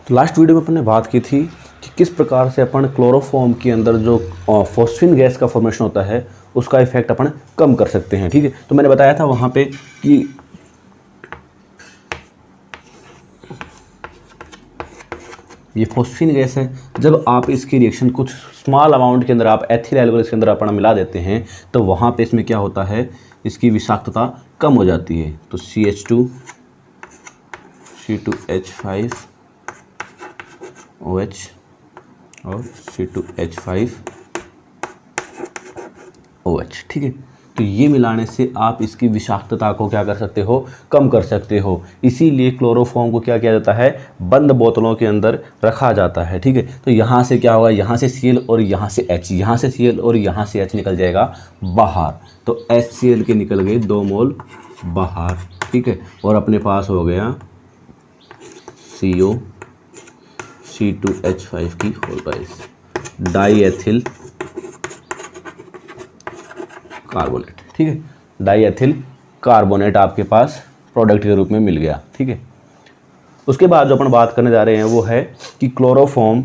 तो last video में अपन ने बात की थी कि किस प्रकार से अपन क्लोरोफॉर्म के अंदर जो फॉस्फिन गैस का फॉर्मेशन होता है उसका इफेक्ट अपन कम कर सकते हैं। ठीक है, तो मैंने बताया था वहाँ पे कि ये फॉस्फिन गैस है, जब आप इसकी रिएक्शन कुछ स्मॉल अमाउंट के अंदर आप एथिल एल्कोहल इसके अंदर अपन मिला देते हैं तो वहाँ पे इसमें क्या होता है, इसकी विषाक्तता कम हो जाती है। तो CH2 C2H5 OH और C2H5 OH। ठीक है, तो ये मिलाने से आप इसकी विषाक्तता को क्या कर सकते हो, कम कर सकते हो। इसीलिए क्लोरोफॉर्म को क्या किया जाता है, बंद बोतलों के अंदर रखा जाता है। ठीक है, तो यहाँ से क्या होगा, यहाँ से Cl और यहाँ से H, यहाँ से Cl और यहाँ से H निकल जाएगा बाहर। तो HCl के निकल गए 2 मोल बाहर। ठीक है, और अपने पास हो गया CO C2H5 की होल राइस डाई एथिल कार्बोनेट। ठीक है, डाई एथिल कार्बोनेट आपके पास प्रोडक्ट के रूप में मिल गया। ठीक है, उसके बाद जो अपन बात करने जा रहे हैं वो है कि क्लोरोफॉर्म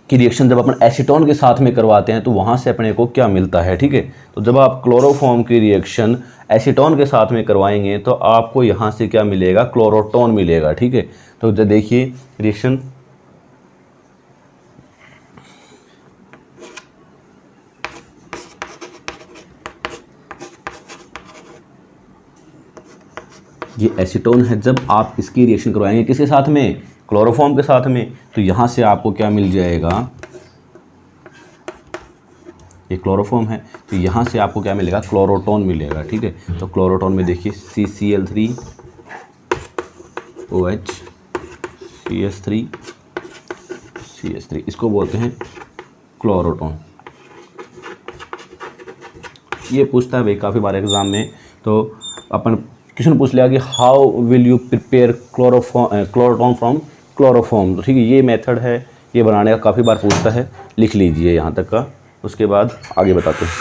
की रिएक्शन जब अपन एसीटोन के साथ में करवाते हैं तो वहाँ से अपने को क्या मिलता है। ठीक है, तो जब आप क्लोरोफॉर्म की रिएक्शन एसीटोन के साथ में करवाएंगे तो आपको यहाँ से क्या मिलेगा, क्लोरोटोन मिलेगा। ठीक है, तो देखिए रिएक्शन ये एसीटोन है, जब आप इसकी रिएक्शन करवाएंगे किसके साथ में, क्लोरोफॉर्म के साथ में, तो यहाँ से आपको क्या मिल जाएगा, ये क्लोरोफॉर्म है तो यहाँ से आपको क्या मिलेगा, क्लोरोटोन मिलेगा। ठीक है, तो क्लोरोटोन में देखिए CCl3 OH CS3 CS3, इसको बोलते हैं क्लोरोटोन। ये पूछता है भाई काफ़ी बार एग्जाम में, तो अपन क्वेश्चन पूछ लिया कि how will you prepare chloretone from chloroform. तो ठीक है, ये मेथड है, ये बनाने का काफ़ी बार पूछता है, लिख लीजिए यहाँ तक का, उसके बाद आगे बताते हैं।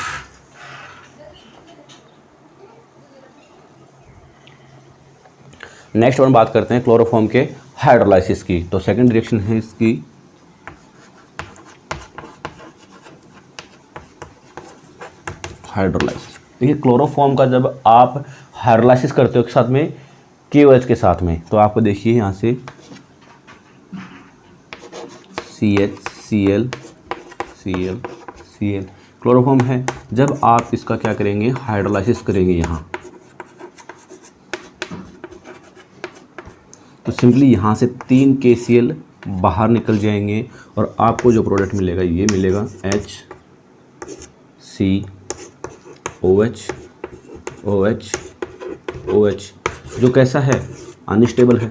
नेक्स्ट अपन बात करते हैं क्लोरोफॉर्म के हाइड्रोलाइसिस की। तो सेकंड रिएक्शन है इसकी हाइड्रोलाइसिस। देखिए क्लोरोफॉर्म का जब आप हाइड्रोलाइसिस करते हो के साथ में KOH के साथ में, तो आपको देखिए यहाँ से CH Cl क्लोरोफॉर्म है। जब आप इसका क्या करेंगे, हाइड्रोलाइसिस करेंगे यहाँ, तो सिंपली यहाँ से 3 KCl बाहर निकल जाएंगे और आपको जो प्रोडक्ट मिलेगा ये मिलेगा HCOH OH OH, जो कैसा है, अनस्टेबल है,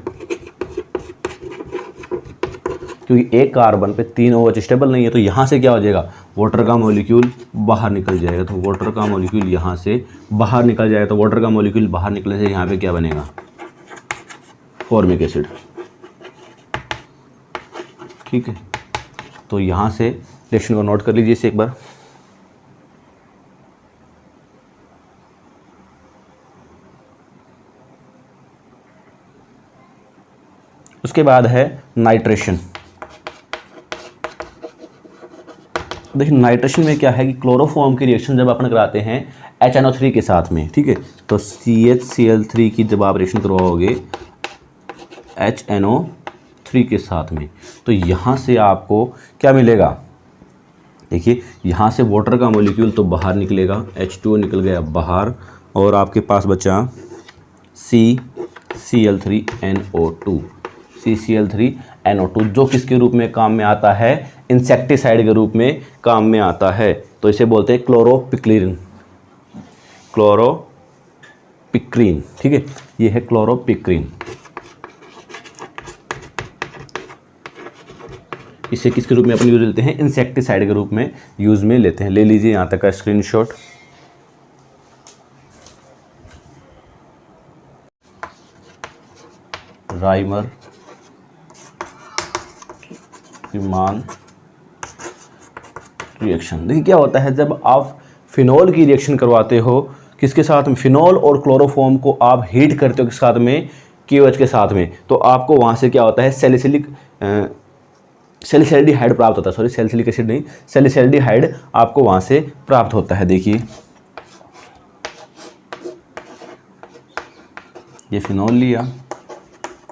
क्योंकि एक कार्बन पे 3 OH स्टेबल नहीं है। तो यहाँ से क्या हो जाएगा, वाटर का मॉलिक्यूल बाहर निकल जाएगा। तो वाटर का मॉलिक्यूल यहाँ से बाहर निकल जाएगा, तो वाटर का मॉलिक्यूल बाहर निकलने से यहाँ पे क्या बनेगा, फॉर्मिक एसिड। ठीक है, तो यहाँ से रिएक्शन को नोट कर लीजिए इसे एक बार। उसके बाद है नाइट्रेशन। देखिए नाइट्रेशन में क्या है कि क्लोरोफॉर्म की रिएक्शन जब अपन कराते हैं HNO3 के साथ में, ठीक है, तो CHCl3 की जब आप रिएक्शन करवाओगे HNO3 के साथ में, तो यहाँ से आपको क्या मिलेगा, देखिए यहाँ से वाटर का मॉलिक्यूल तो बाहर निकलेगा, H2O निकल गया बाहर, और आपके पास बचा CCl3NO2 जो किसके रूप में काम में आता है, इंसेक्टिसाइड के रूप में काम में आता है। तो इसे बोलते हैं क्लोरोपिक्रीन। ठीक है, ये है क्लोरोपिक्रीन। इसे किसके रूप में अपन यूज लेते हैं, इंसेक्टिसाइड के रूप में यूज में लेते हैं। ले लीजिए यहाँ तक का स्क्रीनशॉट। Rymer Riemann reaction. देखिए क्या होता है, जब आप फिनॉल की रिएक्शन करवाते हो किसके साथ में, फिनॉल और क्लोरोफॉर्म को आप हीट करते हो किस साथ में, KOH के साथ में, तो आपको वहाँ से क्या होता है, सैलिसिलिक सैलिसैल्डिहाइड प्राप्त होता है, सॉरी सैलिसिलिक एसिड नहीं, सैलिसैल्डिहाइड आपको वहाँ से प्राप्त होता है। देखिए ये फिनॉल लिया,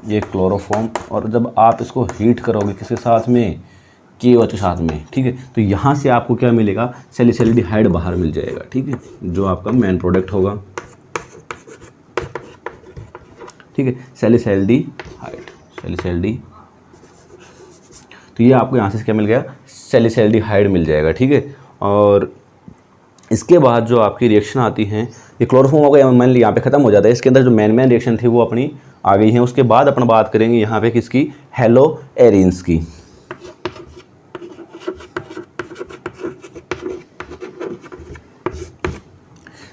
ये क्लोरोफॉर्म, और जब आप इसको हीट करोगे किसके साथ में, KOH के साथ में, ठीक है, तो यहाँ से आपको क्या मिलेगा, सैलिसैल्डिहाइड बाहर मिल जाएगा, ठीक है, जो आपका मेन प्रोडक्ट होगा, ठीक है, सैलिसैल्डिहाइड, तो ये आपको यहाँ से क्या मिल गया, सैलिसैल्डिहाइड मिल जाएगा, ठीक है। और इसके बाद जो आपकी रिएक्शन आती हैं, ये क्लोरोफॉर्म होगा, मान ली यहाँ पे ख़त्म हो जाता है, इसके अंदर जो मेन रिएक्शन थी वो अपनी आ गई है। उसके बाद अपन बात करेंगे यहाँ पे किसकी, हेलो एरिन्स की।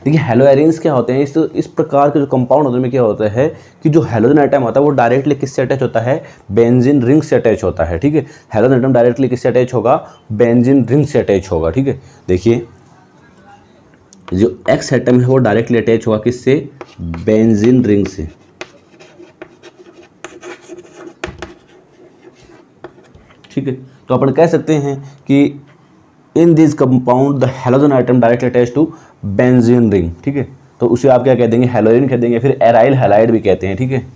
देखिए हेलो एरिन्स क्या होते हैं, इस प्रकार के जो कंपाउंड होते हैं क्या होता है कि जो हेलोजन एटम होता है वो डायरेक्टली किससे अटैच होता है, बेंजीन रिंग से अटैच होता है, ठीक है। हेलोजन एटम डायरेक्टली किससे अटैच होगा, बेंजीन रिंग से अटैच होगा, ठीक है। देखिए जो एक्स एटम है वो डायरेक्टली अटैच होगा किससे, बेंजीन रिंग से, ठीक है। तो अपन कह सकते हैं कि in this compound the halogen atom directly attach to benzene ring, ठीक है। तो उसे आप क्या कह देंगे, हेलोजन कह देंगे, फिर एराइल हैलाइड भी कहते हैं, ठीक है,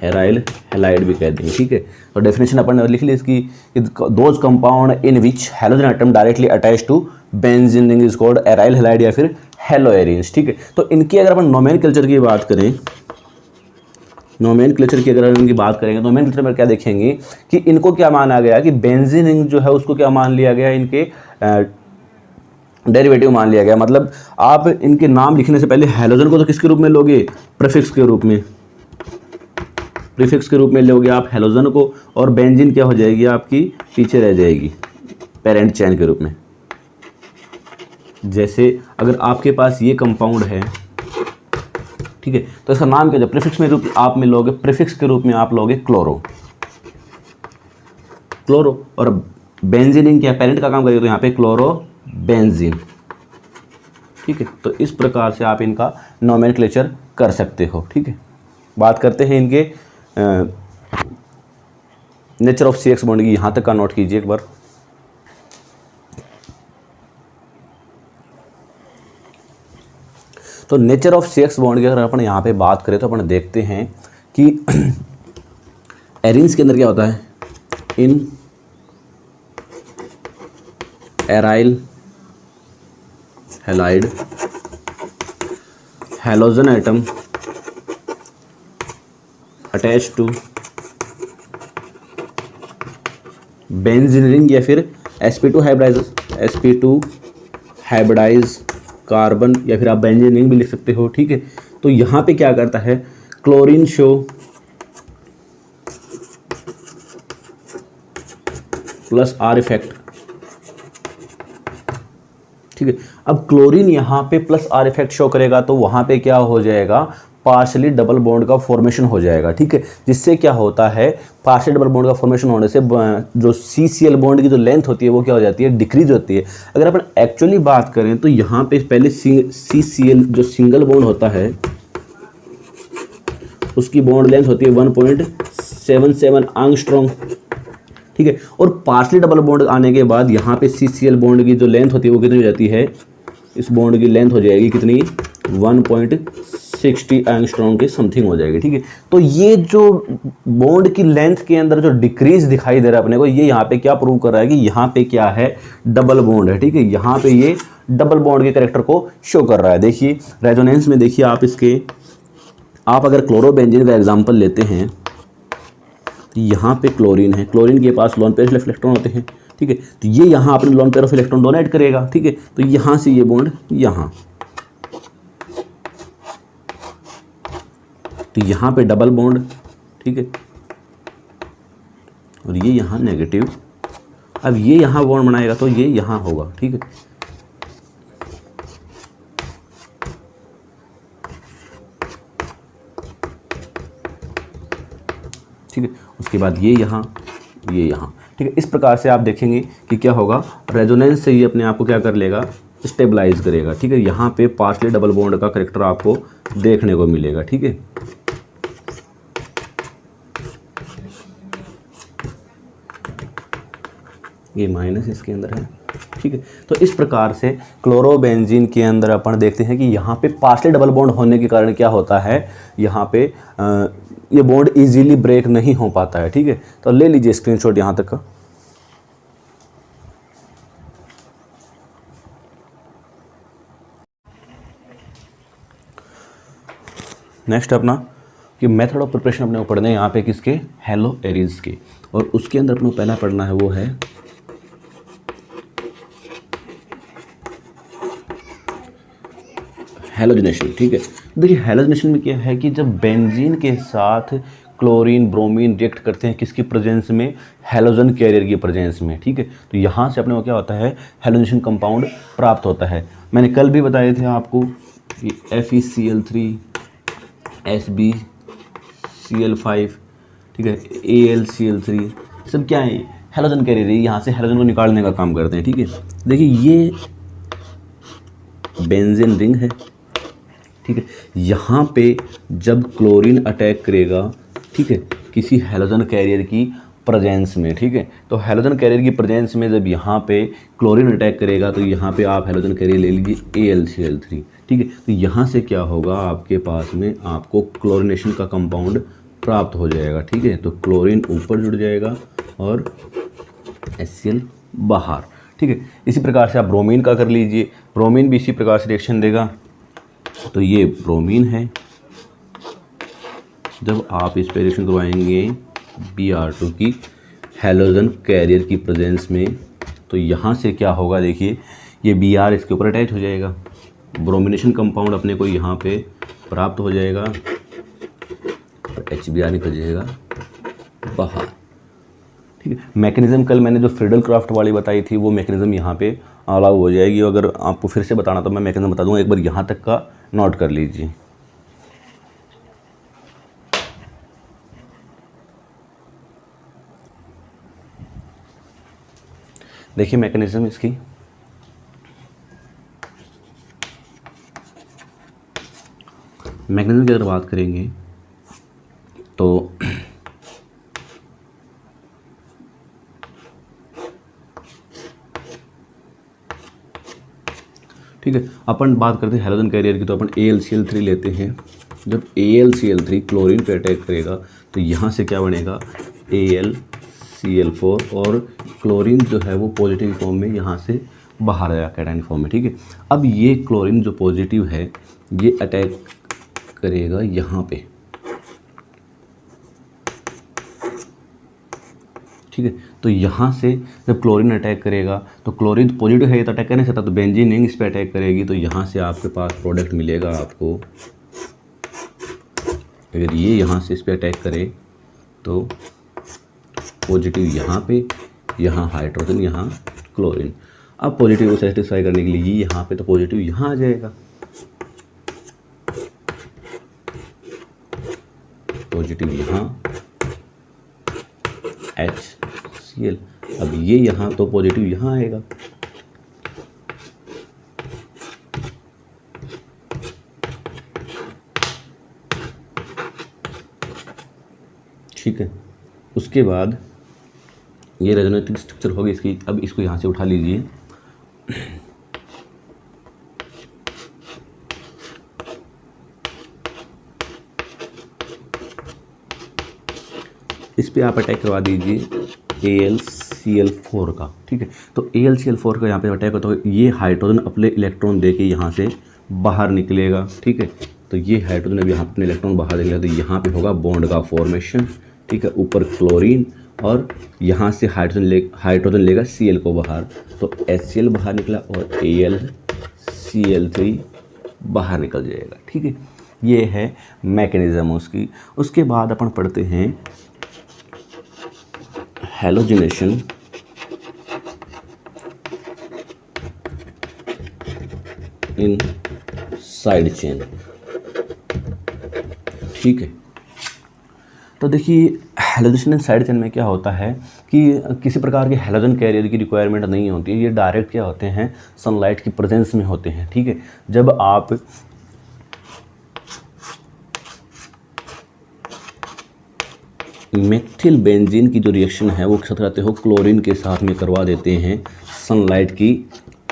एराइल हैलाइड भी कह देंगे, ठीक है। तो डेफिनेशन अपन ने लिख ली इसकी, those compound in which halogen atom directly attach to benzene ring is called aryl halide या फिर हेलो एरिन्स, ठीक है। तो इनकी अगर अपन नोमेनक्लेचर की बात करें, नोमेनक्लेचर की अगर इनकी बात करेंगे, नोमेनक्लेचर में क्या देखेंगे कि इनको क्या माना गया कि बेंजीन रिंग जो है उसको क्या मान लिया गया, इनके डेरिवेटिव मान लिया गया। मतलब आप इनके नाम लिखने से पहले हेलोजन को तो किसके रूप में लोगे, प्रीफिक्स के रूप में, प्रीफिक्स के रूप में लोगे आप हेलोजन को, और बेंजीन क्या हो जाएगी आपकी, पीछे रह जाएगी पेरेंट चेन के रूप में। जैसे अगर आपके पास ये कंपाउंड है, ठीक है, तो इसका नाम क्या है, प्रीफिक्स में रूप आप में लोगे, प्रीफिक्स के रूप में आप लोगे क्लोरो, और बेंजीन क्या पेरेंट का काम करेगा, तो यहाँ पे क्लोरो बेंजीन, ठीक है। तो इस प्रकार से आप इनका नोमेनक्लेचर कर सकते हो, ठीक है। बात करते हैं इनके नेचर ऑफ CX बॉन्ड की, यहाँ तक का नोट कीजिए एक बार। तो नेचर ऑफ CX बॉन्ड की अगर अपन यहाँ पे बात करें तो अपन देखते हैं कि एरिन्स के अंदर क्या होता है, in aryl halide halogen atom attach to benzene ring या फिर sp2 हाइब्रिडाइज कार्बन, या फिर आप बेंजीन रिंग भी लिख सकते हो, ठीक है। तो यहाँ पे क्या करता है, chlorine show plus R effect, ठीक है। अब क्लोरीन यहाँ पे प्लस R इफेक्ट शो करेगा तो वहाँ पे क्या हो जाएगा, पार्शली डबल बॉन्ड का फॉर्मेशन हो जाएगा, ठीक है। जिससे क्या होता है, पार्शली डबल बॉन्ड का फॉर्मेशन होने से जो CCl बॉन्ड की जो लेंथ होती है वो क्या हो जाती है, डिक्रीज होती है। अगर अपन एक्चुअली बात करें तो यहाँ पे पहले CCl जो सिंगल बॉन्ड होता है उसकी बॉन्ड लेंथ होती है 1.77 एंगस्ट्रॉम, ठीक है। और पार्शली डबल बॉन्ड आने के बाद यहाँ पे CCl बॉन्ड की जो लेंथ होती है वो कितनी हो जाती है, इस बॉन्ड की लेंथ हो जाएगी कितनी, 1.60 एंगस्ट्रॉम के समथिंग हो जाएगी, ठीक है। तो ये जो बॉन्ड की लेंथ के अंदर जो डिक्रीज दिखाई दे रहा है अपने को, ये यहाँ पे क्या प्रूव कर रहा है कि यहाँ पे क्या है, डबल बॉन्ड है, ठीक है। यहाँ पे ये डबल बॉन्ड के कैरेक्टर को शो कर रहा है। देखिए रेजोनेंस में देखिए आप इसके, आप अगर क्लोरोबेंजीन का एग्जाम्पल लेते हैं तो यहाँ पे क्लोरीन है, क्लोरीन के पास लोन पेयर ऑफ इलेक्ट्रॉन होते हैं, ठीक है। तो ये यहाँ अपने lone pair of electron donate करेगा, ठीक है। तो यहाँ से ये बॉन्ड यहाँ, तो यहाँ पे डबल बॉन्ड, ठीक है, और ये यहाँ नेगेटिव। अब ये यहाँ बॉन्ड बनाएगा तो ये यहाँ होगा, ठीक है। ठीक है, उसके बाद ये यहाँ, ये यहाँ, ठीक है। इस प्रकार से आप देखेंगे कि क्या होगा, रेजोनेंस से ये अपने आप को क्या कर लेगा, स्टेबलाइज करेगा, ठीक है। यहाँ पे पार्शली डबल बॉन्ड का कैरेक्टर आपको देखने को मिलेगा, ठीक है। ए माइनस इसके अंदर है, ठीक है। तो इस प्रकार से क्लोरोबेंजीन के अंदर अपन देखते हैं कि यहाँ पे पार्शियल डबल बॉन्ड होने के कारण क्या होता है, यहाँ पे ये बॉन्ड इजीली ब्रेक नहीं हो पाता है, ठीक है। तो ले लीजिए स्क्रीनशॉट यहाँ तक का। नेक्स्ट अपना कि मेथड ऑफ प्रिपरेशन अपने को पढ़ना है यहाँ पे किसके, हेलो एरीज के, और उसके अंदर अपने को पहला पढ़ना है वो है हैलोजनेशन, ठीक है। देखिए हैलोजनेशन में क्या है कि जब बेंजीन के साथ क्लोरीन ब्रोमीन रिएक्ट करते हैं किसकी प्रेजेंस में, हैलोजन कैरियर की प्रेजेंस में, ठीक है। तो यहाँ से अपने को क्या होता है, हैलोजनेशन कंपाउंड प्राप्त होता है। मैंने कल भी बताए थे आपको कि FeCl3 SbCl5, ठीक है, AlCl3 सब क्या है, हैलोजन कैरियर है, यहाँ से हैलोजन को निकालने का काम करते हैं, ठीक है। देखिए ये बेंजीन रिंग है, ठीक है। यहाँ पे जब क्लोरीन अटैक करेगा, ठीक है, किसी हैलोजन कैरियर की प्रेजेंस में, ठीक है, तो हैलोजन कैरियर की प्रेजेंस में जब यहाँ पे क्लोरीन अटैक करेगा तो यहाँ पे आप हैलोजन कैरियर ले लीजिए AlCl3, ठीक है। तो यहाँ से क्या होगा, आपके पास में आपको क्लोरीनेशन का कंपाउंड प्राप्त हो जाएगा, ठीक है। तो क्लोरीन ऊपर जुड़ जाएगा और HCl बाहर, ठीक है। इसी प्रकार से आप ब्रोमीन का कर लीजिए, ब्रोमीन भी इसी प्रकार से रिएक्शन देगा। तो ये ब्रोमीन है, जब आप इस पे रिएक्शन करवाएंगे Br2 की हैलोजन कैरियर की प्रेजेंस में, तो यहाँ से क्या होगा, देखिए ये Br इसके ऊपर अटैच हो जाएगा, ब्रोमिनेशन कंपाउंड अपने को यहाँ पे प्राप्त हो जाएगा और HBr निकल जाएगा बाहर, ठीक है। मैकेनिज्म कल मैंने जो फ्रीडल क्राफ्ट वाली बताई थी वो मैकेनिज्म यहाँ पे अलाउ हो जाएगी। अगर आपको फिर से बताना तो मैं मैकेनिज्म बता दूंगा, एक बार यहाँ तक का नोट कर लीजिए। देखिए मैकेनिज्म इसकी, मैकेनिज्म की अगर बात करेंगे तो ठीक है, अपन बात करते हैं हैलोजन कैरियर की, तो अपन AlCl3 लेते हैं। जब AlCl3 क्लोरीन पे अटैक करेगा तो यहाँ से क्या बनेगा, AlCl4, और क्लोरीन जो है वो पॉजिटिव फॉर्म में यहाँ से बाहर आया कैटायन फॉर्म में, ठीक है। अब ये क्लोरीन जो पॉजिटिव है ये अटैक करेगा यहाँ पे, ठीक है। तो यहाँ से जब क्लोरीन अटैक करेगा तो क्लोरीन पॉजिटिव है तो अटैक कर नहीं सकता, तो बेंजीन रिंग इस पर अटैक करेगी, तो यहाँ से आपके पास प्रोडक्ट मिलेगा आपको। अगर ये यहाँ से इस पर अटैक करे तो पॉजिटिव यहाँ पे, यहाँ हाइड्रोजन, यहाँ क्लोरीन। अब पॉजिटिव को सेटिस्फाई करने के लिए यहाँ पे तो पॉजिटिव यहाँ आ जाएगा, पॉजिटिव यहाँ HCl, अब ये यहाँ तो पॉजिटिव यहाँ आएगा, ठीक है। उसके बाद ये रेजोनेटिव स्ट्रक्चर होगी इसकी। अब इसको यहाँ से उठा लीजिए, इस पे आप अटैक करवा दीजिए AlCl4 का, ठीक है। तो AlCl4 का यहाँ पे अटैक होता है, ये हाइड्रोजन अपने इलेक्ट्रॉन दे के यहाँ से बाहर निकलेगा, ठीक है। तो ये हाइड्रोजन अब यहाँ अपने इलेक्ट्रॉन बाहर निकलेगा, तो यहाँ पे होगा बॉन्ड का फॉर्मेशन, ठीक है। ऊपर क्लोरीन और यहाँ से हाइड्रोजन लेगा Cl को बाहर, तो HCl बाहर निकला और AlCl3 बाहर निकल जाएगा, ठीक है। ये है मैकेनिज्म उसकी। उसके बाद अपन पढ़ते हैं हैलोजिनेशन इन साइड चेन, ठीक है। तो देखिए हैलोजिनेशन इन साइड चेन में क्या होता है कि किसी प्रकार के हैलोजन कैरियर की रिक्वायरमेंट नहीं होती है, ये डायरेक्ट क्या होते हैं, सनलाइट की प्रेजेंस में होते हैं, ठीक है। जब आप मेथिल बेंजीन की जो रिएक्शन है वो साथ करते हो क्लोरीन के साथ में करवा देते हैं सनलाइट की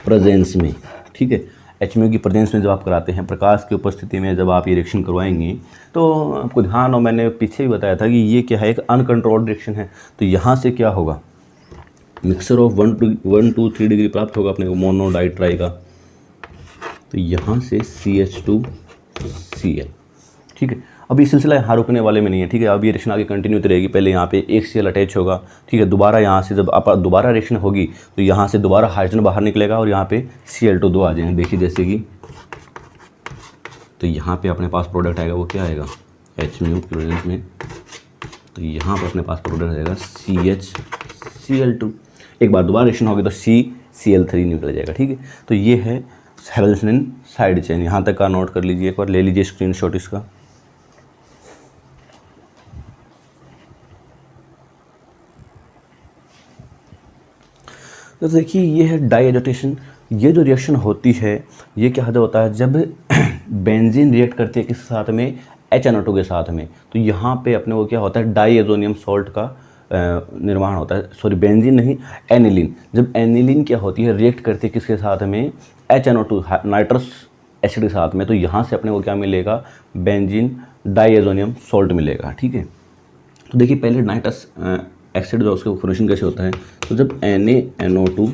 प्रेजेंस में, ठीक है। HMO की प्रेजेंस में जब आप कराते हैं, प्रकाश की उपस्थिति में जब आप ये रिएक्शन करवाएंगे, तो आपको ध्यान हो, मैंने पीछे भी बताया था कि ये क्या है, एक अनकंट्रोल्ड रिएक्शन है। तो यहाँ से क्या होगा, मिक्सर ऑफ 1 to 3 डिग्री प्राप्त होगा अपने को मोनो डाई ट्राई का। तो यहाँ से CH2Cl, ठीक है। अब ये सिलसिला यहाँ रुकने वाले में नहीं है, ठीक है। अब ये रिएक्शन आगे कंटिन्यू होती रहेगी। पहले यहाँ पे एक Cl अटैच होगा, ठीक है। दोबारा यहाँ से जब आप दोबारा रिएक्शन होगी तो यहाँ से दोबारा हाइड्रोजन बाहर निकलेगा और यहाँ पे Cl2 आ जाएंगे। देखिए जैसे कि, तो यहाँ पे अपने पास प्रोडक्ट आएगा, वो क्या आएगा, HMO प्रेजेंस में। तो यहाँ पर अपने पास प्रोडक्ट आएगा CHCl2। एक बार दोबारा रिएक्शन होगी तो CCl3 निकल जाएगा, ठीक है। तो ये है हेलोजन साइड चेन। यहाँ तक का नोट कर लीजिए, एक बार ले लीजिए स्क्रीनशॉट इसका। तो देखिए ये है डाई एजिटेशन। ये जो रिएक्शन होती है ये क्या होता है, जब बेंजीन रिएक्ट करती है किस साथ में, HNO2 के साथ में। तो यहाँ पे अपने को क्या होता है, डाई एजोनियम सॉल्ट का निर्माण होता है। सॉरी, बेंजीन नहीं, एनिलीन। जब एनिलीन क्या होती है, रिएक्ट करती है किसके साथ में, HNO2 नाइट्रस एसिड के साथ में। तो यहाँ से अपने को क्या मिलेगा, बेंजीन डाई एजोनियम सॉल्ट मिलेगा, ठीक है। तो देखिए पहले नाइट्रस एसिड जो उसका फॉर्मेशन कैसे होता है, तो जब NaNO2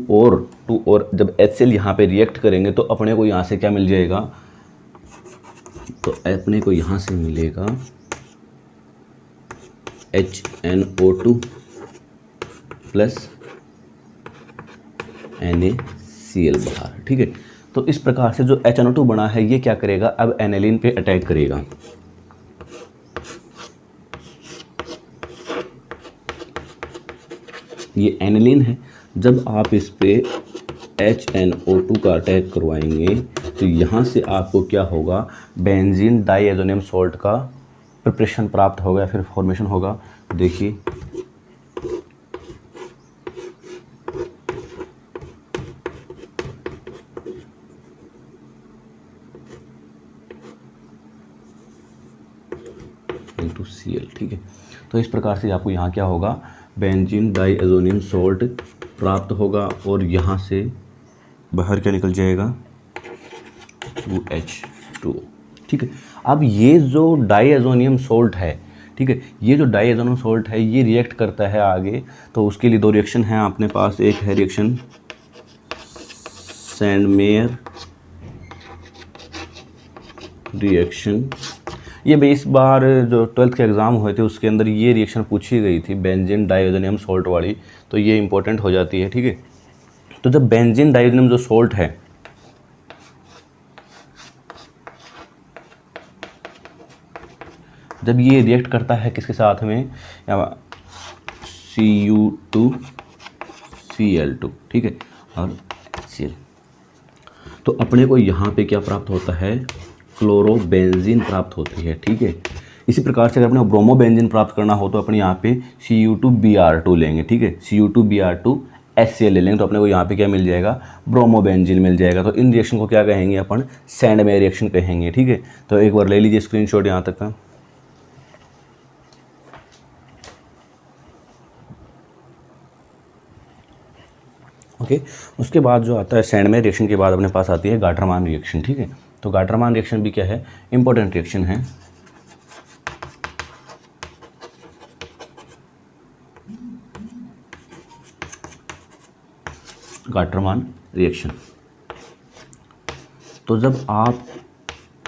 और जब HCl यहाँ पे रिएक्ट करेंगे तो अपने को यहाँ से क्या मिल जाएगा, तो अपने को यहाँ से मिलेगा HNO2 प्लस NaCl बाहर, ठीक है। तो इस प्रकार से जो HNO2 बना है ये क्या करेगा, अब एनिलीन पे अटैक करेगा। ये एनिलीन है। जब आप इस पे HNO2 का अटैक करवाएंगे तो यहाँ से आपको क्या होगा, बेंजीन डाईएजोनियम सॉल्ट का प्रिपरेशन प्राप्त होगा, फिर फॉर्मेशन होगा। देखिए Cl, ठीक है। तो इस प्रकार से आपको यहाँ क्या होगा, बेंजीन डाईएजोनियम सॉल्ट प्राप्त होगा और यहाँ से बाहर क्या निकल जाएगा, 2H2, ठीक है। अब ये जो डाईएजोनियम सॉल्ट है, ठीक है, ये जो डाईएजोनियम सॉल्ट है ये रिएक्ट करता है आगे। तो उसके लिए दो रिएक्शन हैं अपने पास, एक है रिएक्शन सैंडमेयर रिएक्शन। ये भी इस बार जो 12th के एग्ज़ाम हुए थे उसके अंदर ये रिएक्शन पूछी गई थी, बेंजीन डाईएजोनियम सॉल्ट वाली, तो ये इंपॉर्टेंट हो जाती है, ठीक है। तो जब बेंजीन डाईएजोनियम जो सॉल्ट है जब ये रिएक्ट करता है किसके साथ में, Cu2Cl2, ठीक है, और HCl, तो अपने को यहाँ पे क्या प्राप्त होता है, क्लोरोबेंजीन प्राप्त होती है, ठीक है। इसी प्रकार से अगर अपने ब्रोमोबेंजीन प्राप्त करना हो तो अपने यहाँ पे Cu2Br2 लेंगे, ठीक है, Cu2Br2 HCl ले लेंगे तो अपने को यहाँ पे क्या मिल जाएगा, ब्रोमोबेंजीन मिल जाएगा। तो इन रिएक्शन को क्या कहेंगे अपन, सैंडमेयर रिएक्शन कहेंगे, ठीक है। तो एक बार ले लीजिए स्क्रीनशॉट यहाँ तक का। ओके, उसके बाद जो आता है सैंडमेयर रिएक्शन के बाद अपने पास आती है गाटरमान रिएक्शन, ठीक है। तो गाटरमान रिएक्शन भी क्या है, इंपॉर्टेंट रिएक्शन है। गाटरमान रिएक्शन, तो जब आप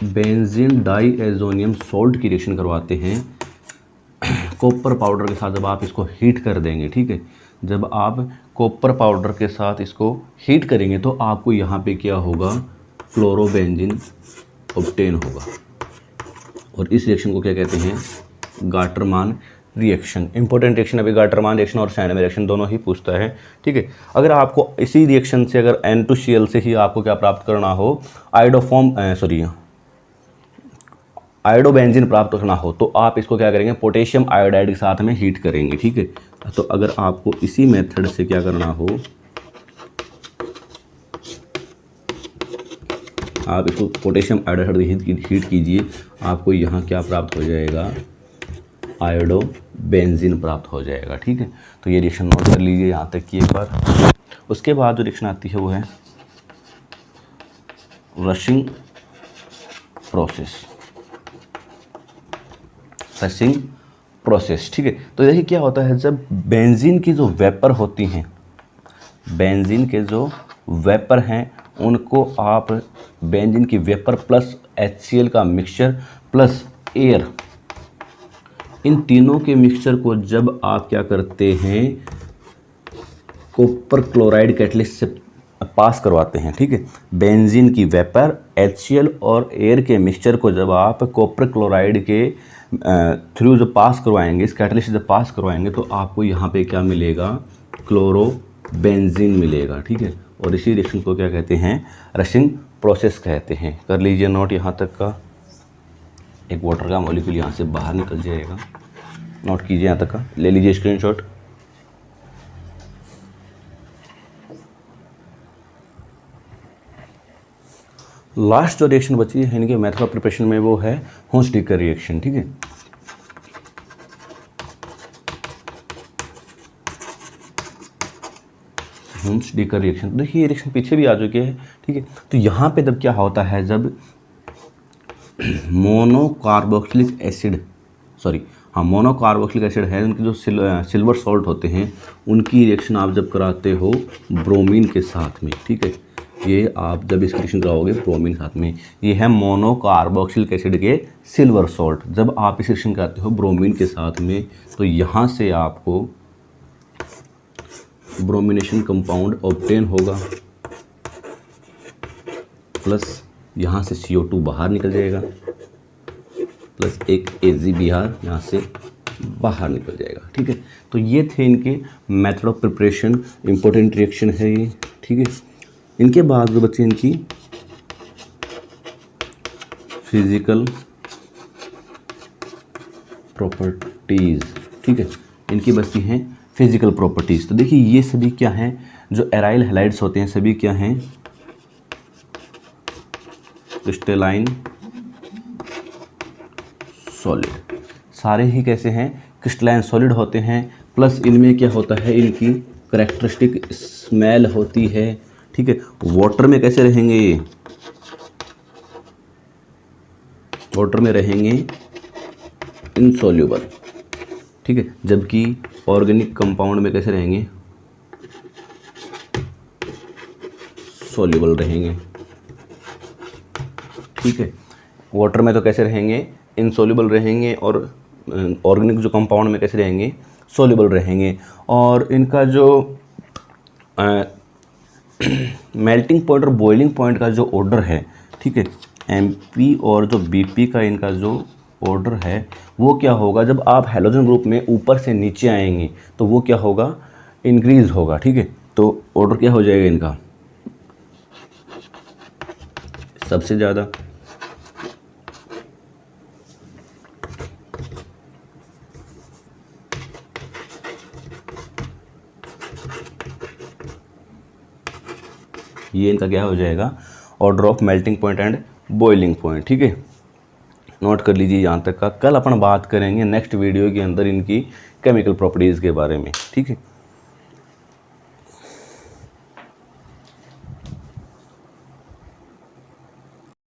बेंजीन डाईएजोनियम सॉल्ट की रिएक्शन करवाते हैं कॉपर पाउडर के साथ, जब आप इसको हीट कर देंगे, ठीक है, जब आप कॉपर पाउडर के साथ इसको हीट करेंगे तो आपको यहाँ पे क्या होगा, क्लोरोबेंजीन ऑब्टेन होगा। और इस रिएक्शन को क्या कहते हैं, गाटरमान रिएक्शन। इंपॉर्टेंट रिएक्शन अभी गाटरमान रिएक्शन और सैंडमेयर रिएक्शन दोनों ही पूछता है, ठीक है। अगर आपको इसी रिएक्शन से अगर N2Cl से ही आपको क्या प्राप्त करना हो, आयोडोबेंजीन प्राप्त करना हो तो आप इसको क्या करेंगे, पोटेशियम आयोडाइड के साथ में हीट करेंगे, ठीक है। तो अगर आपको इसी मेथड से क्या करना हो, आप इसको पोटेशियम आयोडाइड हीट कीजिए, आपको यहाँ क्या प्राप्त हो जाएगा, आयोडो बेंजीन प्राप्त हो जाएगा। ठीक है, तो ये रिएक्शन नोट कर लीजिए यहाँ तक कि एक बार। उसके बाद जो रिएक्शन आती है वो है रशिंग प्रोसेस। रशिंग प्रोसेस, ठीक है। तो देखिए क्या होता है, जब बेंजीन की जो वेपर होती हैं, बेंजीन के जो वेपर हैं उनको आप बेंजीन की वेपर प्लस HCl का मिक्सचर प्लस एयर, इन तीनों के मिक्सचर को जब आप क्या करते हैं, कॉपर क्लोराइड कैटलिस्ट से पास करवाते हैं। ठीक है, बेंजीन की वेपर, HCl और एयर के मिक्सचर को जब आप कॉपर क्लोराइड के थ्रू जब पास करवाएंगे, इस कैटलिस्ट से जब पास करवाएंगे, तो आपको यहाँ पे क्या मिलेगा, क्लोरो बेंजीन मिलेगा। ठीक है, और इसी रिएक्शन को क्या कहते हैं, रशिंग प्रोसेस कहते हैं। कर लीजिए नोट यहाँ तक का। एक वाटर का मॉलिक्यूल यहाँ से बाहर निकल जाएगा, नोट कीजिए यहाँ तक का, ले लीजिए स्क्रीनशॉट। लास्ट जो रिएक्शन बची है इनके मेथड ऑफ प्रिपरेशन में वो है हुंस-डीकर रिएक्शन। ठीक है, हुंस-डीकर रिएक्शन, देखिए ये रिएक्शन पीछे भी आ चुके हैं। ठीक है, तो यहाँ पे जब क्या होता है, जब मोनोकार्बोक्सिलिक एसिड, मोनोकार्बोक्सिलिक एसिड है, उनके जो सिल्वर सॉल्ट होते हैं उनकी रिएक्शन आप जब कराते हो ब्रोमीन के साथ में। ठीक है, ये आप जब इसकी रिएक्शन कराओगे ब्रोमीन साथ में, ये है मोनोकार्बोक्सिलिक एसिड के सिल्वर सॉल्ट, जब आप इस रिएक्शन कराते हो ब्रोमीन के साथ में, तो यहाँ से आपको ब्रोमिनेशन कंपाउंड ऑब्टेन होगा, प्लस यहाँ से CO2 बाहर निकल जाएगा, प्लस एक AgBr यहाँ से बाहर निकल जाएगा। ठीक है, तो ये थे इनके method of preparation, important reaction है ये। ठीक है, इनके बाद जो बच्चे इनकी फिजिकल प्रॉपर्टीज़। ठीक है, इनकी बचती हैं फिजिकल प्रॉपर्टीज़। तो देखिए ये सभी क्या हैं, जो एराइल हैलाइड्स होते हैं सभी क्या हैं, क्रिस्टलाइन सॉलिड, सारे ही कैसे हैं, क्रिस्टलाइन सॉलिड होते हैं। प्लस इनमें क्या होता है, इनकी करेक्टरिस्टिक स्मेल होती है। ठीक है, वाटर में कैसे रहेंगे, ये वाटर में रहेंगे इनसॉल्युबल। ठीक है, जबकि ऑर्गेनिक कंपाउंड में कैसे रहेंगे, सॉल्युबल रहेंगे। ठीक है, वाटर में तो कैसे रहेंगे, इनसॉल्युबल रहेंगे, और ऑर्गेनिक जो कंपाउंड में कैसे रहेंगे, सॉल्युबल रहेंगे। और इनका जो मेल्टिंग पॉइंट और बॉइलिंग पॉइंट का जो ऑर्डर है, ठीक है, MP और जो BP का इनका जो ऑर्डर है वो क्या होगा, जब आप हैलोजन ग्रुप में ऊपर से नीचे आएंगे तो वो क्या होगा, इंक्रीज होगा। ठीक है, तो ऑर्डर क्या हो जाएगा इनका, सबसे ज़्यादा ये इनका क्या हो जाएगा, order of melting point and boiling point. ठीक है, नोट कर लीजिए यहाँ तक का। कल अपन बात करेंगे नेक्स्ट वीडियो के अंदर इनकी केमिकल प्रॉपर्टीज़ के बारे में। ठीक है।